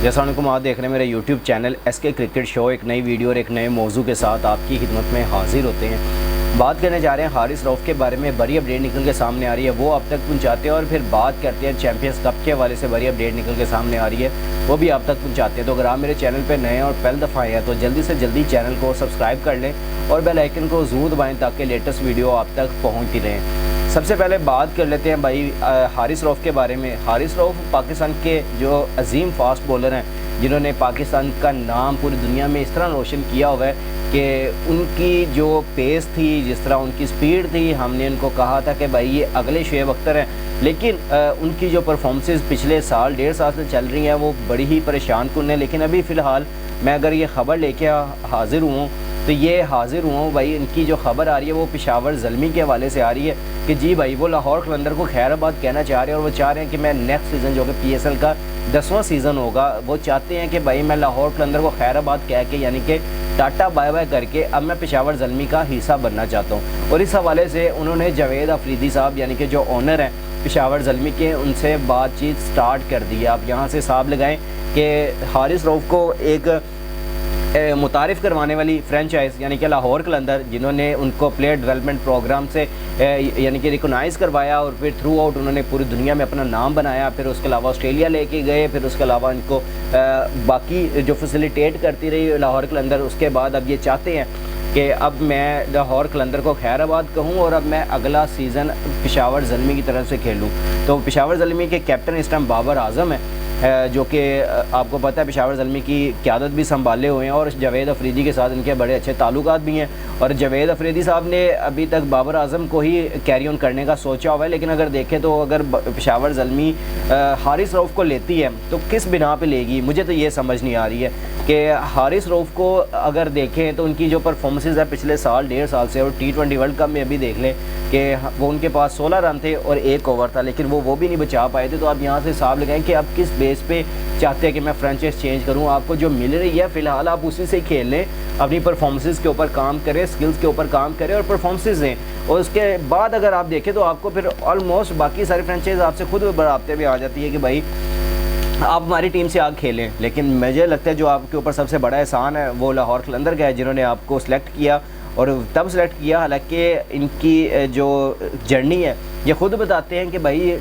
अस्सलामुअलैकुम, आप देख रहे हैं मेरा YouTube channel SK cricket show. एक नई वीडियो और एक नए मौजू के साथ आपकी खिदमत में हाजिर होते हैं। बात करने जा रहे हैं हारिस रऊफ़ के बारे में। बड़ी अपडेट निकल के सामने आ रही है, वो अब तक पहुंचाते हैं। और फिर बात करते हैं चैम्पियंस कप के हवाले से बड़ी अपडेट निकल के सामने आ रही है, वो भी आप तक पहुँचाते हैं। तो अगर आप मेरे चैनल पर नए और पहली दफ़ा आए हैं तो जल्दी से जल्दी चैनल को सब्सक्राइब कर लें और बेल आइकन को ज़रूर दबाएँ ताकि लेटेस्ट वीडियो आप तक पहुँचती रहें। सबसे पहले बात कर लेते हैं भाई हारिस रऊफ़ के बारे में। हारिस रऊफ़ पाकिस्तान के जो अजीम फास्ट बॉलर हैं, जिन्होंने पाकिस्तान का नाम पूरी दुनिया में इस तरह रोशन किया हुआ है कि उनकी जो पेस थी, जिस तरह उनकी स्पीड थी, हमने उनको कहा था कि भाई ये अगले शुएब अख्तर हैं। लेकिन उनकी जो परफॉर्मेंसेस पिछले साल डेढ़ साल से चल रही हैं वो बड़ी ही परेशान कुन है। लेकिन अभी फ़िलहाल मैं अगर ये ख़बर लेके हाज़िर हुआ तो ये हाज़िर हुआ भाई, इनकी जो ख़बर आ रही है वो पेशावर ज़ल्मी के हवाले से आ रही है कि जी भाई वो लाहौर कलंदर को खैराबाद कहना चाह रहे हैं। और वो चाह रहे हैं कि मैं नेक्स्ट सीज़न जो कि PSL का 10वां सीज़न होगा, वो चाहते हैं कि भाई मैं लाहौर कलंदर को खैराबाद कह के यानी कि टाटा बाय बाय करके अब मैं पेशावर ज़ल्मी का हिस्सा बनना चाहता हूँ। और इस हवाले से उन्होंने जावेद अफरीदी साहब यानी कि जो ओनर हैं पेशावर ज़ल्मी के, उनसे बातचीत स्टार्ट कर दी है। आप यहाँ से हिसाब लगाएँ कि हारिस रऊफ़ को एक मुतारिफ़ करवाने वाली फ्रेंचाइज़ यानी कि लाहौर कलंदर, जिन्होंने उनको प्लेयर डेवलपमेंट प्रोग्राम से यानी कि रिकॉग्नाइज़ करवाया और फिर थ्रू आउट उन्होंने पूरी दुनिया में अपना नाम बनाया। फिर उसके अलावा ऑस्ट्रेलिया लेके गए, फिर उसके अलावा इनको बाकी जो फैसिलिटेट करती रही लाहौर कलंदर। उसके बाद अब ये चाहते हैं कि अब मैं लाहौर कलंदर को खैराबाद कहूँ और अब मैं अगला सीज़न पेशावर ज़ल्मी की तरफ से खेलूँ। तो पेशावर ज़ल्मी के कैप्टन इस टाइम बाबर आज़म है, जो कि आपको पता है पेशावर ज़ल्मी की क़यादत भी संभाले हुए हैं और जावेद अफरीदी के साथ इनके बड़े अच्छे ताल्लुकात भी हैं। और जावेद अफरीदी साहब ने अभी तक बाबर आज़म को ही कैरी ऑन करने का सोचा हुआ है। लेकिन अगर देखें तो अगर पेशावर ज़ल्मी हारिस रऊफ़ को लेती है तो किस बिना पे लेगी, मुझे तो ये समझ नहीं आ रही है कि हारिस रऊफ़ को अगर देखें तो उनकी जो परफॉर्मेंसेस है पिछले साल डेढ़ साल से, और T20 वर्ल्ड कप में अभी देख लें कि वो उनके पास 16 रन थे और 1 ओवर था, लेकिन वो भी नहीं बचा पाए थे। तो आप यहाँ से हिसाब लगाएं कि अब किस बेस पे चाहते हैं कि मैं फ्रेंचाइज चेंज करूँ। आपको जो मिल रही है फ़िलहाल आप उसी से खेल लें, अपनी परफॉर्मेंसेस के ऊपर काम करें, स्किल्स के ऊपर काम करें और परफॉर्मेंसेस दें। और उसके बाद अगर आप देखें तो आपको फिर ऑलमोस्ट बाकी सारी फ्रेंचाइज आपसे खुद बराबते में आ जाती है कि भाई आप हमारी टीम से आगे खेलें। लेकिन मुझे लगता है जो आपके ऊपर सबसे बड़ा एहसान है वो लाहौर कलंदर का है, जिन्होंने आपको सिलेक्ट किया और तब सेलेक्ट किया। हालांकि इनकी जो जर्नी है ये ख़ुद बताते हैं कि भाई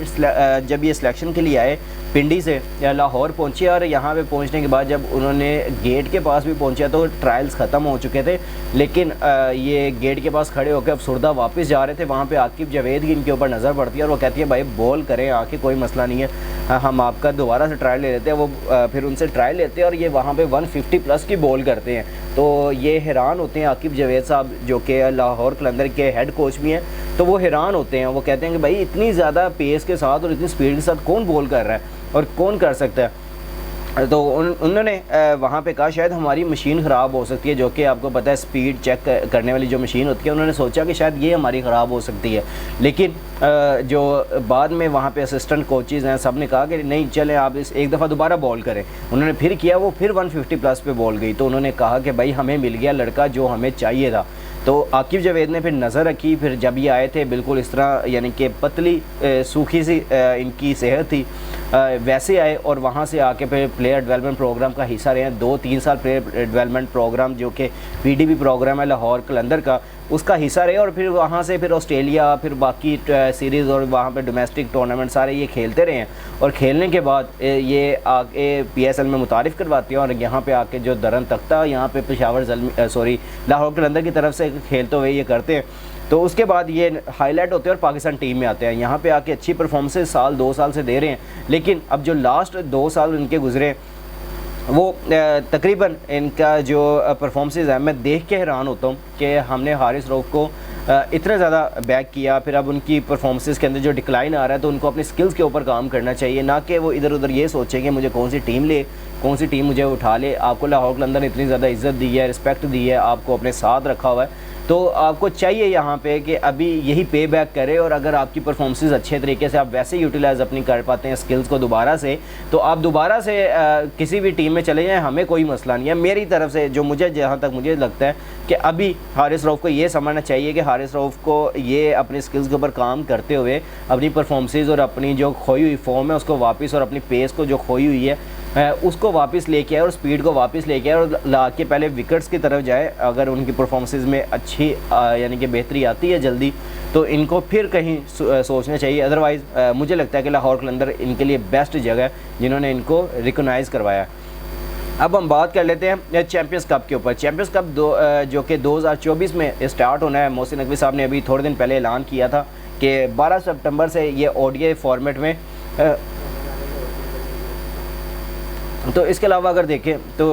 जब ये सिलेक्शन के लिए आए पिंडी से लाहौर पहुंचे और यहाँ पे पहुंचने के बाद जब उन्होंने गेट के पास भी पहुंचा तो ट्रायल्स ख़त्म हो चुके थे। लेकिन ये गेट के पास खड़े होकर अफसरदा वापस जा रहे थे। वहाँ पे आकिब जावेद की इनके ऊपर नज़र पड़ती है और वो कहती है भाई बॉल करें आके, कोई मसला नहीं है, हम आपका दोबारा से ट्रायल ले लेते हैं। वो फिर उनसे ट्रायल लेते हैं और ये वहाँ पे 150 प्लस की बॉल करते हैं। तो ये हैरान होते हैं आकिब जावेद साहब जो कि लाहौर कलंदर के हेड कोच भी हैं, तो वो हैरान होते हैं। वो कहते हैं कि भाई इतनी ज़्यादा पेस के साथ और इतनी स्पीड के साथ कौन बॉल कर रहा है और कौन कर सकता है। तो उन्होंने वहाँ पे कहा शायद हमारी मशीन ख़राब हो सकती है, जो कि आपको पता है स्पीड चेक करने वाली जो मशीन होती है, उन्होंने सोचा कि शायद ये हमारी ख़राब हो सकती है। लेकिन जो बाद में वहाँ पे असिस्टेंट कोचेज़ हैं सब ने कहा कि नहीं चलें आप इस एक दफ़ा दोबारा बॉल करें। उन्होंने फिर किया, वो फिर 150 प्लस पे बॉल गई। तो उन्होंने कहा कि भाई हमें मिल गया लड़का जो हमें चाहिए था। तो आकिब जावेद ने फिर नज़र रखी, फिर जब ये आए थे बिल्कुल इस तरह यानी कि पतली सूखी सी इनकी सेहत थी, वैसे आए और वहाँ से आके फिर प्लेयर डेवलपमेंट प्रोग्राम का हिस्सा रहे हैं। 2-3 साल प्लेयर डेवलपमेंट प्रोग्राम जो कि PDP प्रोग्राम है लाहौर कलंदर का, उसका हिस्सा रहे। और फिर वहाँ से फिर ऑस्ट्रेलिया, फिर बाकी सीरीज़ और वहाँ पे डोमेस्टिक टूर्नामेंट सारे ये खेलते रहे हैं। और खेलने के बाद ये आके PSL में मुतारिफ़ करवाते हैं और यहाँ पे आके जो दरन तख्ता यहाँ पे पेशावर ज़ल्मी लाहौर कलंदर की तरफ से खेलते हुए ये करते हैं। तो उसके बाद ये हाईलाइट होते हैं और पाकिस्तान टीम में आते हैं। यहाँ पे आके अच्छी परफॉर्मेंसेस साल 2 साल से दे रहे हैं। लेकिन अब जो लास्ट 2 साल इनके गुजरे वो तकरीबन इनका जो परफॉर्मेंसेस है मैं देख के हैरान होता हूँ कि हमने हारिस रऊफ़ को इतना ज़्यादा बैक किया, फिर अब उनकी परफॉर्मेंसेस के अंदर जो डिक्लाइन आ रहा है तो उनको अपनी स्किल्स के ऊपर काम करना चाहिए, ना कि वो इधर उधर ये सोचें कि मुझे कौन सी टीम मुझे उठा ले। आपको लाहौर कलंदर ने इतनी ज़्यादा इज़्ज़त दी है, रिस्पेक्ट दी है, आपको अपने साथ रखा हुआ है। तो आपको चाहिए यहाँ पे कि अभी यही पे बैक करे। और अगर आपकी परफॉर्मेंसेस अच्छे तरीके से आप वैसे यूटिलाइज अपनी कर पाते हैं स्किल्स को दोबारा से, तो आप दोबारा से किसी भी टीम में चले जाएं, हमें कोई मसला नहीं है। मेरी तरफ से जो मुझे जहाँ तक मुझे लगता है कि अभी हारिस रऊफ़ को ये समझना चाहिए कि हारिस रऊफ़ को ये अपने स्किल्स के ऊपर काम करते हुए अपनी परफॉर्मेंसेस और अपनी जो खोई हुई फॉर्म है उसको वापस और अपनी पेस को जो खोई हुई है उसको वापस लेके आए और स्पीड को वापस लेके आए और ला के पहले विकेट्स की तरफ जाए। अगर उनकी परफॉर्मेंसेस में अच्छी यानी कि बेहतरी आती है जल्दी, तो इनको फिर कहीं सोचना चाहिए। अदरवाइज़ मुझे लगता है कि लाहौर कलंदर इनके लिए बेस्ट जगह है जिन्होंने इनको रिकॉग्नाइज़ करवाया। अब हम बात कर लेते हैं चैम्पियंस कप के ऊपर। चैम्पियंस कप जो कि 2024 में स्टार्ट होना है। मोहसिन नकवी साहब ने अभी थोड़े दिन पहले ऐलान किया था कि 12 सितंबर से ये ODI फॉर्मेट में तो इसके अलावा अगर देखें तो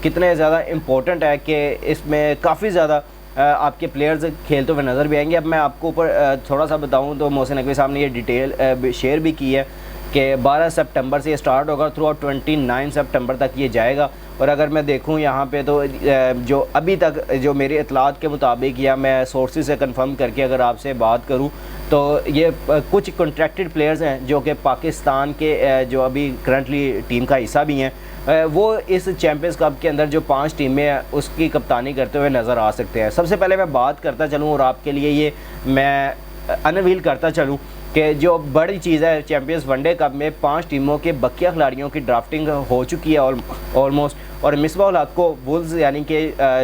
कितने ज़्यादा इम्पोर्टेंट है कि इसमें काफ़ी ज़्यादा आपके प्लेयर्स खेलते हुए नज़र भी आएंगे। अब मैं आपको ऊपर थोड़ा सा बताऊं तो मोहसिन नकवी साहब ने ये डिटेल शेयर भी की है कि 12 सितंबर से ये स्टार्ट होगा, थ्रू आउट 29 सितंबर तक ये जाएगा। और अगर मैं देखूं यहाँ पे तो जो अभी तक जो मेरी इतलात के मुताबिक या मैं सोर्सेज से कंफर्म करके अगर आपसे बात करूं तो ये कुछ कॉन्ट्रैक्टेड प्लेयर्स हैं जो कि पाकिस्तान के जो अभी करंटली टीम का हिस्सा भी हैं, वो इस चैम्पियंस कप के अंदर जो 5 टीमें हैं उसकी कप्तानी करते हुए नज़र आ सकते हैं। सबसे पहले मैं बात करता चलूँ और आपके लिए ये मैं अनवील करता चलूँ कि जो बड़ी चीज़ है चैम्पियंस वनडे कप में 5 टीमों के बकिया खिलाड़ियों की ड्राफ्टिंग हो चुकी है ऑलमोस्ट। और मिसबाह हक को वुल्स यानी कि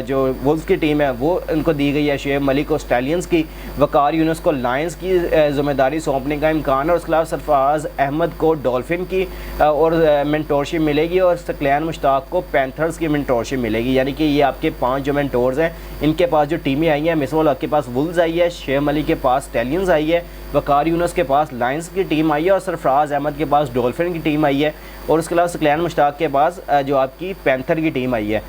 जो वुल्स की टीम है वो उनको दी गई है, शुएब मलिक को स्टैलियंस की, वकार यूनुस को लायंस की ज़िम्मेदारी सौंपने का इम्कान है। और उसके अलावा सरफराज अहमद को डॉल्फिन की और मेंटोरशिप मिलेगी और सकलैन मुश्ताक को पैंथर्स की मेंटोरशिप मिलेगी। यानी कि ये आपके 5 जो मेंटोर्स हैं इनके पास जो टीमें आई हैं, मिसबाह हक के पास वुल्स आई है, शुएब मलिक के पास स्टैलियंस आई है, वकार यूनुस के पास लायंस की टीम आई है और सरफराज अहमद के पास डॉल्फिन की टीम आई है। और उसके अलावा सकलैन मुश्ताक के पास जो आपकी पैंथर की टीम आई है।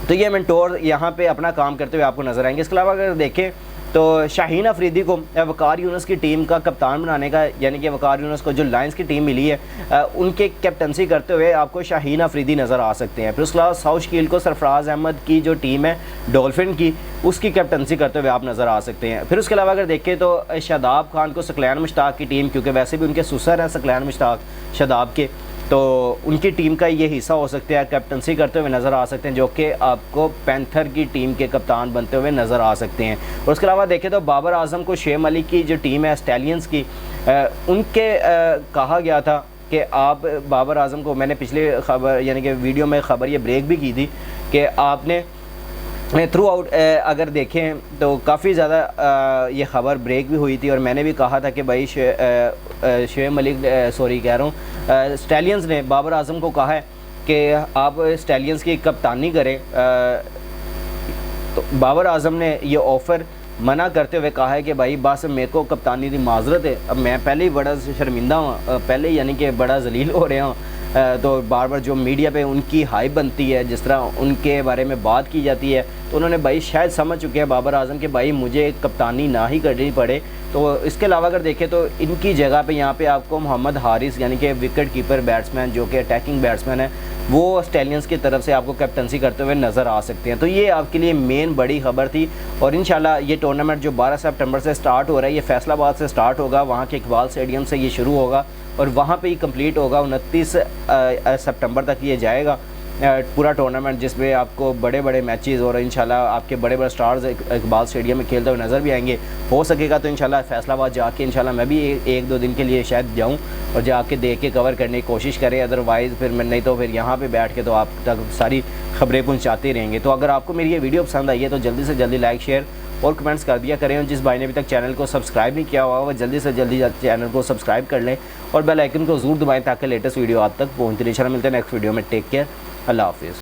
तो ये मेंटोर यहाँ पे अपना काम करते हुए आपको नज़र आएंगे। इसके अलावा अगर देखें तो शाहीन अफरीदी को वकार यूनुस की टीम का कप्तान बनाने का, यानी कि वकार यूनुस को जो लायंस की टीम मिली है उनके कैप्टनसी करते हुए आपको शाहीन अफरीदी नज़र आ सकते हैं। फिर उसके अलावा साउथ शील्ड को सरफराज अहमद की जो टीम है डॉल्फिन की, उसकी कैप्टनसी करते हुए आप नज़र आ सकते हैं। फिर उसके अलावा अगर देखें तो शादाब खान को सकलैन मुश्ताक की टीम, क्योंकि वैसे भी उनके सुसर हैं सकलैन मुश्ताक शादाब के, तो उनकी टीम का ये हिस्सा हो सकते हैं, कैप्टनसी करते हुए नज़र आ सकते हैं, जो कि आपको पैंथर की टीम के कप्तान बनते हुए नज़र आ सकते हैं। और उसके अलावा देखें तो बाबर आजम को शुएब मलिक की जो टीम है स्टैलियंस की, उनके कहा गया था कि आप बाबर आजम को, मैंने पिछले खबर यानी कि वीडियो में ख़बर ये ब्रेक भी की थी कि आपने थ्रू आउट अगर देखें तो काफ़ी ज़्यादा ये ख़बर ब्रेक भी हुई थी और मैंने भी कहा था कि भाई शुएब मलिक कह रहा हूँ स्टैलियंस ने बाबर आजम को कहा है कि आप स्टैलियंस की कप्तानी करें। तो बाबर आजम ने ये ऑफ़र मना करते हुए कहा है कि भाई बस मेरे को कप्तानी की माजरत है, अब मैं पहले ही बड़ा शर्मिंदा हूँ, पहले यानी कि बड़ा जलील हो रहा हूँ। तो बार बार जो मीडिया पे उनकी हाइप बनती है, जिस तरह उनके बारे में बात की जाती है, तो उन्होंने भाई शायद समझ चुके हैं बाबर आजम कि भाई मुझे कप्तानी ना ही करनी पड़े। तो इसके अलावा अगर देखें तो इनकी जगह पे यहाँ पे आपको मोहम्मद हारिस यानी कि विकेट कीपर बैट्समैन जो कि अटैकिंग बैट्समैन है, वो स्टैलियंस की तरफ से आपको कैप्टनसी करते हुए नज़र आ सकते हैं। तो ये आपके लिए मेन बड़ी खबर थी। और इंशाल्लाह ये टूर्नामेंट जो 12 सितंबर से स्टार्ट हो रहा है, ये फैसलाबाद से स्टार्ट होगा, वहाँ के इकबाल स्टेडियम से ये शुरू होगा और वहाँ पे ही कंप्लीट होगा। 29 सितंबर तक ये जाएगा पूरा टूर्नामेंट, जिसमें आपको बड़े बड़े मैचेस और इंशाल्लाह आपके बड़े बड़े स्टार्स इकबाल स्टेडियम में खेलते हुए नज़र भी आएंगे। हो सकेगा तो इंशाल्लाह फैसलाबाद जाके इंशाल्लाह मैं भी 1-2 दिन के लिए शायद जाऊं और जाके देख के कवर करने की कोशिश करें। अदरवाइज़ फिर मैं नहीं तो फिर यहाँ पे बैठ के तो आप तक सारी खबरें पहुँचाते रहेंगे। तो अगर आपको मेरी ये वीडियो पसंद आई है तो जल्दी से जल्दी लाइक, शेयर और कमेंट्स कर दिया करें। और जिस भाई ने अभी तक चैनल को सब्सक्राइब नहीं किया हुआ वो जल्दी से जल्दी चैनल को सब्सक्राइब कर लें और बेल आइकन को ज़रूर दबाएं ताकि लेटेस्ट वीडियो आप तक पहुँचती रहे। इंशाल्लाह मिलते हैं नेक्स्ट वीडियो में। टेक केयर, अल्लाह हाफिज़।